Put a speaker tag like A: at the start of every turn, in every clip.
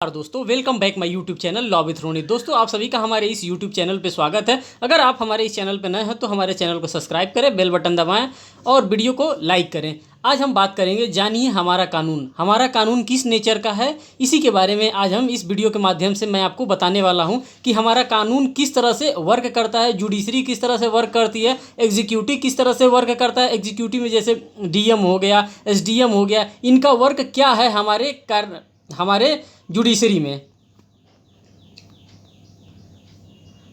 A: नमस्कार दोस्तों, welcome back my YouTube channel law with Ronnie. दोस्तों, आप सभी का हमारे इस यूट्यूब चैनल पे स्वागत है। अगर आप हमारे इस चैनल पे नए हैं तो हमारे चैनल को सब्सक्राइब करें, बेल बटन दबाएं और वीडियो को लाइक करें। आज हम बात करेंगे, जानिए हमारा कानून किस नेचर का है। इसी के बारे में आज हम इस वीडियो के माध्यम से मैं आपको बताने वाला हूं कि हमारा कानून किस तरह से वर्क करता है, जुडिशरी किस तरह से वर्क करती है, एग्जीक्यूटिव किस तरह से वर्क करता है। एग्जीक्यूटिव में जैसे डीएम हो गया, एसडीएम हो गया, इनका वर्क क्या है हमारे जुडिशरी में।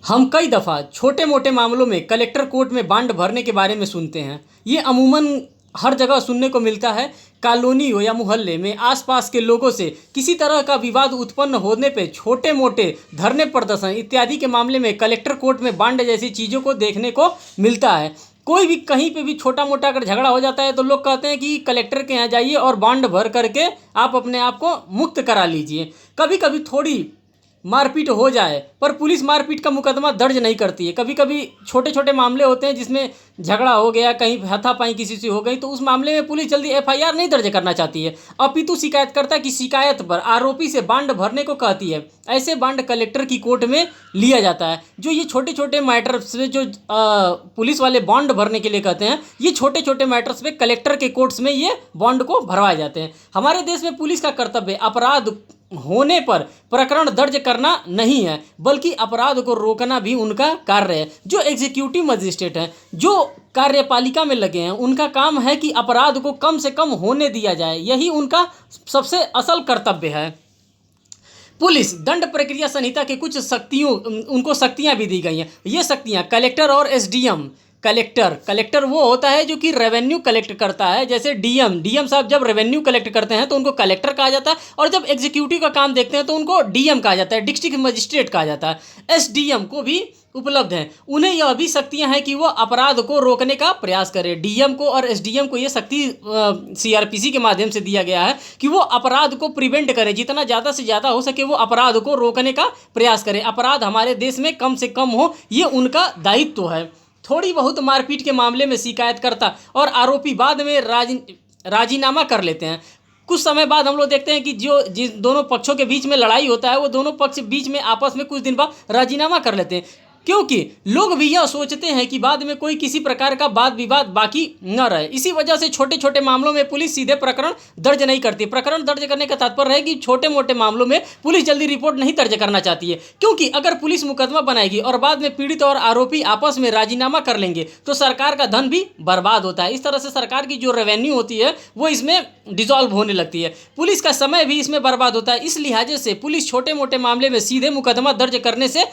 A: हम कई दफ़ा छोटे मोटे मामलों में कलेक्टर कोर्ट में बांड भरने के बारे में सुनते हैं। ये अमूमन हर जगह सुनने को मिलता है। कॉलोनी हो या मोहल्ले में आसपास के लोगों से किसी तरह का विवाद उत्पन्न होने पे छोटे मोटे धरने प्रदर्शन इत्यादि के मामले में कलेक्टर कोर्ट में बांड जैसी चीज़ों को देखने को मिलता है। कोई भी कहीं पे भी छोटा मोटा अगर झगड़ा हो जाता है तो लोग कहते हैं कि कलेक्टर के यहाँ जाइए और बांड भर करके आप अपने आप को मुक्त करा लीजिए। कभी कभी थोड़ी मारपीट हो जाए पर पुलिस मारपीट का मुकदमा दर्ज नहीं करती है। कभी कभी छोटे छोटे मामले होते हैं जिसमें झगड़ा हो गया, कहीं हाथापाई किसी से हो गई, तो उस मामले में पुलिस जल्दी एफआईआर नहीं दर्ज करना चाहती है, अपितु शिकायतकर्ता की शिकायत पर आरोपी से बांड भरने को कहती है। ऐसे बांड कलेक्टर की कोर्ट में लिया जाता है। जो ये छोटे छोटे मैटर्स में जो पुलिस वाले बॉन्ड भरने के लिए कहते हैं, ये छोटे छोटे मैटर्स पे कलेक्टर के कोर्ट्स में ये बॉन्ड को भरवाए जाते हैं। हमारे देश में पुलिस का कर्तव्य अपराध होने पर प्रकरण दर्ज करना नहीं है, बल्कि अपराध को रोकना भी उनका कार्य है। जो एग्जीक्यूटिव मजिस्ट्रेट हैं, जो कार्यपालिका में लगे हैं, उनका काम है कि अपराध को कम से कम होने दिया जाए। यही उनका सबसे असल कर्तव्य है। पुलिस दंड प्रक्रिया संहिता के कुछ उनको शक्तियां भी दी गई हैं। ये शक्तियां कलेक्टर और एसडीएम। कलेक्टर वो होता है जो कि रेवेन्यू कलेक्ट करता है। जैसे डीएम साहब जब रेवेन्यू कलेक्ट करते हैं तो उनको कलेक्टर कहा जाता है, और जब एग्जीक्यूटिव का काम देखते हैं तो उनको डीएम कहा जाता है, डिस्ट्रिक्ट मजिस्ट्रेट कहा जाता है। एसडीएम को भी उपलब्ध हैं, उन्हें यह भी शक्तियां हैं कि वो अपराध को रोकने का प्रयास करें। डीएम को और एसडीएम को ये शक्ति सीआरपीसी के माध्यम से दिया गया है कि वो अपराध को प्रिवेंट करें, जितना ज़्यादा से ज़्यादा हो सके वो अपराध को रोकने का प्रयास करें, अपराध हमारे देश में कम से कम हो, ये उनका दायित्व है। थोड़ी बहुत मारपीट के मामले में शिकायतकर्ता और आरोपी बाद में राजीनामा कर लेते हैं। कुछ समय बाद हम लोग देखते हैं कि जिन दोनों पक्षों के बीच में लड़ाई होता है, वो दोनों पक्ष बीच में आपस में कुछ दिन बाद राजीनामा कर लेते हैं, क्योंकि लोग भी यह सोचते हैं कि बाद में कोई किसी प्रकार का वाद विवाद बाकी न रहे। इसी वजह से छोटे छोटे मामलों में पुलिस सीधे प्रकरण दर्ज नहीं करती। प्रकरण दर्ज करने का तात्पर्य है कि छोटे मोटे मामलों में पुलिस जल्दी रिपोर्ट नहीं दर्ज करना चाहती है, क्योंकि अगर पुलिस मुकदमा बनाएगी और बाद में पीड़ित और आरोपी आपस में राजीनामा कर लेंगे तो सरकार का धन भी बर्बाद होता है। इस तरह से सरकार की जो रेवेन्यू होती है वो इसमें डिसॉल्व होने लगती है, पुलिस का समय भी इसमें बर्बाद होता है। इस लिहाजे से पुलिस छोटे मोटे मामले में सीधे मुकदमा दर्ज करने से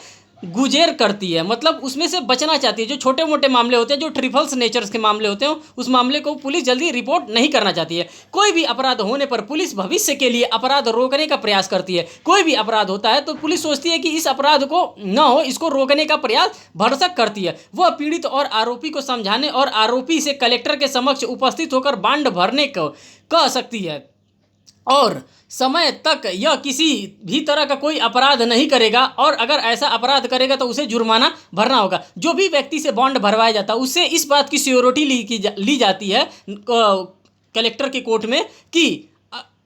A: गुजेर करती है, मतलब उसमें से बचना चाहती है। जो छोटे मोटे मामले होते हैं, जो ट्रिपल्स नेचर्स के मामले होते हैं, उस मामले को पुलिस जल्दी रिपोर्ट नहीं करना चाहती है। कोई भी अपराध होने पर पुलिस भविष्य के लिए अपराध रोकने का प्रयास करती है। कोई भी अपराध होता है तो पुलिस सोचती है कि इस अपराध को न हो, इसको रोकने का प्रयास भरसक करती है। वह पीड़ित और आरोपी को समझाने और आरोपी से कलेक्टर के समक्ष उपस्थित होकर बांड भरने को कह सकती है, और समय तक यह किसी भी तरह का कोई अपराध नहीं करेगा, और अगर ऐसा अपराध करेगा तो उसे जुर्माना भरना होगा। जो भी व्यक्ति से बॉन्ड भरवाया जाता है उससे इस बात की श्योरिटी ली जाती है कलेक्टर के कोर्ट में कि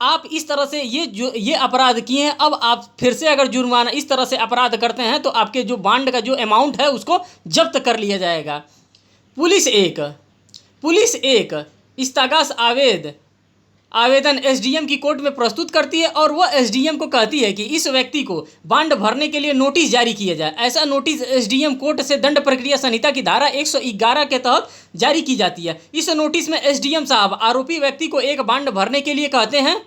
A: आप इस तरह से ये अपराध किए हैं, अब आप फिर से अगर जुर्माना इस तरह से अपराध करते हैं तो आपके जो बॉन्ड का जो अमाउंट है उसको जब्त कर लिया जाएगा। पुलिस एक स्थगस आवेदन एसडीएम की कोर्ट में प्रस्तुत करती है, और वह एसडीएम को कहती है कि इस व्यक्ति को बांड भरने के लिए नोटिस जारी किया जाए। ऐसा नोटिस एसडीएम कोर्ट से दंड प्रक्रिया संहिता की धारा 111 के तहत जारी की जाती है। इस नोटिस में एसडीएम साहब आरोपी व्यक्ति को एक बांड भरने के लिए कहते हैं।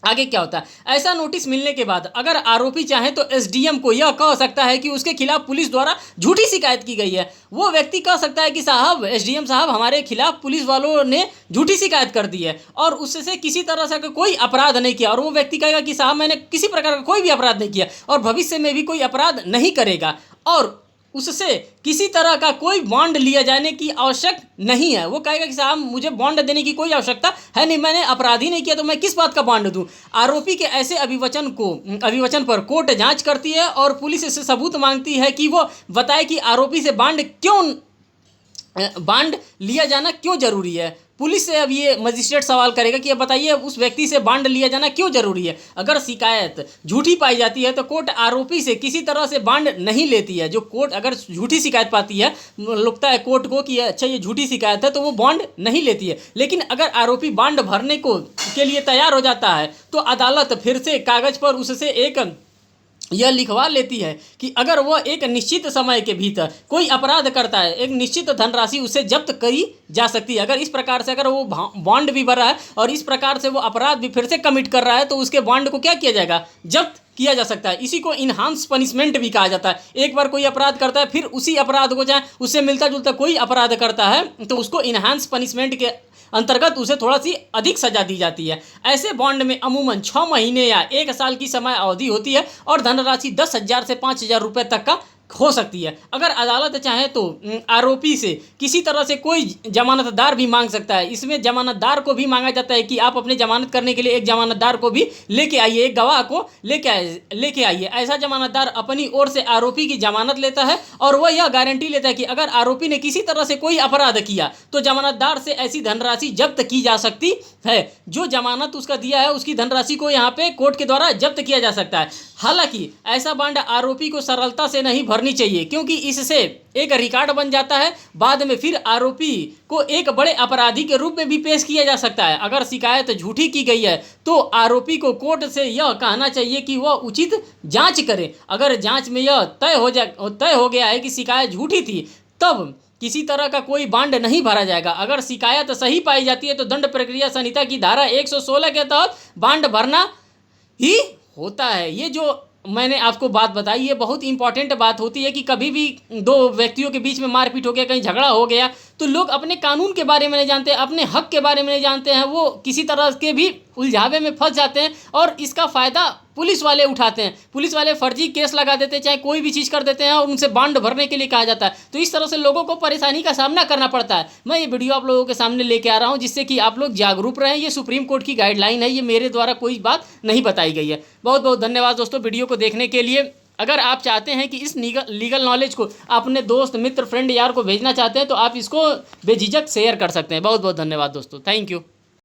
A: आगे क्या होता है, ऐसा नोटिस मिलने के बाद अगर आरोपी चाहे तो एसडीएम को यह कह सकता है कि उसके खिलाफ पुलिस द्वारा झूठी शिकायत की गई है। वो व्यक्ति कह सकता है कि साहब, एसडीएम साहब, हमारे खिलाफ पुलिस वालों ने झूठी शिकायत कर दी है और उससे किसी तरह से कोई अपराध नहीं किया, और वो व्यक्ति कहेगा कि साहब मैंने किसी प्रकार का कोई भी अपराध नहीं किया और भविष्य में भी कोई अपराध नहीं करेगा, और उससे किसी तरह का कोई बॉन्ड लिया जाने की आवश्यक नहीं है। वो कहेगा कि साहब मुझे बॉन्ड देने की कोई आवश्यकता है नहीं, मैंने अपराध ही नहीं किया तो मैं किस बात का बॉन्ड दूं। आरोपी के ऐसे अभिवचन पर कोर्ट जांच करती है और पुलिस इससे सबूत मांगती है कि वो बताए कि आरोपी से बांड लिया जाना क्यों जरूरी है। पुलिस से अब ये मजिस्ट्रेट सवाल करेगा कि अब बताइए उस व्यक्ति से बॉन्ड लिया जाना क्यों जरूरी है। अगर शिकायत झूठी पाई जाती है तो कोर्ट आरोपी से किसी तरह से बॉन्ड नहीं लेती है। जो कोर्ट अगर झूठी शिकायत पाती है, लगता है कोर्ट को कि अच्छा ये झूठी शिकायत है, तो वो बॉन्ड नहीं लेती है। लेकिन अगर आरोपी बॉन्ड भरने को के लिए तैयार हो जाता है तो अदालत फिर से कागज पर उससे एक यह लिखवा लेती है कि अगर वह एक निश्चित समय के भीतर कोई अपराध करता है, एक निश्चित धनराशि उसे जब्त करी जा सकती है। अगर इस प्रकार से अगर वो बॉन्ड भी भरा है और इस प्रकार से वो अपराध भी फिर से कमिट कर रहा है तो उसके बॉन्ड को क्या किया जाएगा, जब्त किया जा सकता है। इसी को इन्हांस पनिशमेंट भी कहा जाता है। एक बार कोई अपराध करता है, फिर उसी अपराध को चाहे उससे मिलता जुलता कोई अपराध करता है तो उसको इन्हांस पनिशमेंट के अंतर्गत उसे थोड़ा सी अधिक सजा दी जाती है। ऐसे बॉन्ड में अमूमन 6 महीने या 1 साल की समय अवधि होती है और धनराशि 10,000 से 5,000 रुपये तक का हो सकती है। अगर अदालत चाहे तो आरोपी से किसी तरह से कोई जमानतदार भी मांग सकता है। इसमें जमानतदार को भी मांगा जाता है कि आप अपने जमानत करने के लिए एक जमानतदार को भी लेके आइए, एक गवाह को लेके आइए। ऐसा जमानतदार अपनी ओर से आरोपी की जमानत लेता है और वह यह गारंटी लेता है कि अगर आरोपी ने किसी तरह से कोई अपराध किया तो जमानतदार से ऐसी धनराशि जब्त की जा सकती है। जो जमानत उसका दिया है उसकी धनराशि को यहाँ पे कोर्ट के द्वारा जब्त किया जा सकता है। हालांकि ऐसा बॉन्ड आरोपी को सरलता से नहीं भरनी चाहिए, क्योंकि इससे एक रिकॉर्ड बन जाता है। बाद में फिर आरोपी को एक बड़े अपराधी के रूप में भी पेश किया जा सकता है। अगर शिकायत झूठी की गई है तो आरोपी को कोर्ट से यह कहना चाहिए कि वह उचित जांच करे। अगर जांच में यह तय हो गया है कि शिकायत झूठी थी, तब किसी तरह का कोई बॉन्ड नहीं भरा जाएगा। अगर शिकायत सही पाई जाती है तो दंड प्रक्रिया संहिता की धारा 116 के तहत बॉन्ड भरना ही होता है। ये जो मैंने आपको बात बताई ये बहुत इंपॉर्टेंट बात होती है कि कभी भी दो व्यक्तियों के बीच में मारपीट हो गया, कहीं झगड़ा हो गया, तो लोग अपने कानून के बारे में नहीं जानते, अपने हक के बारे में नहीं जानते हैं, वो किसी तरह के भी उलझावे में फंस जाते हैं और इसका फ़ायदा पुलिस वाले उठाते हैं। पुलिस वाले फर्जी केस लगा देते हैं, चाहे कोई भी चीज़ कर देते हैं और उनसे बॉन्ड भरने के लिए कहा जाता है। तो इस तरह से लोगों को परेशानी का सामना करना पड़ता है। मैं ये वीडियो आप लोगों के सामने लेके आ रहा हूँ जिससे कि आप लोग जागरूक रहें। ये सुप्रीम कोर्ट की गाइडलाइन है, ये मेरे द्वारा कोई बात नहीं बताई गई है। बहुत बहुत धन्यवाद दोस्तों वीडियो को देखने के लिए। अगर आप चाहते हैं कि इस लीगल नॉलेज को अपने दोस्त मित्र फ्रेंड यार को भेजना चाहते हैं तो आप इसको बेझिझक शेयर कर सकते हैं। बहुत बहुत धन्यवाद दोस्तों, थैंक यू।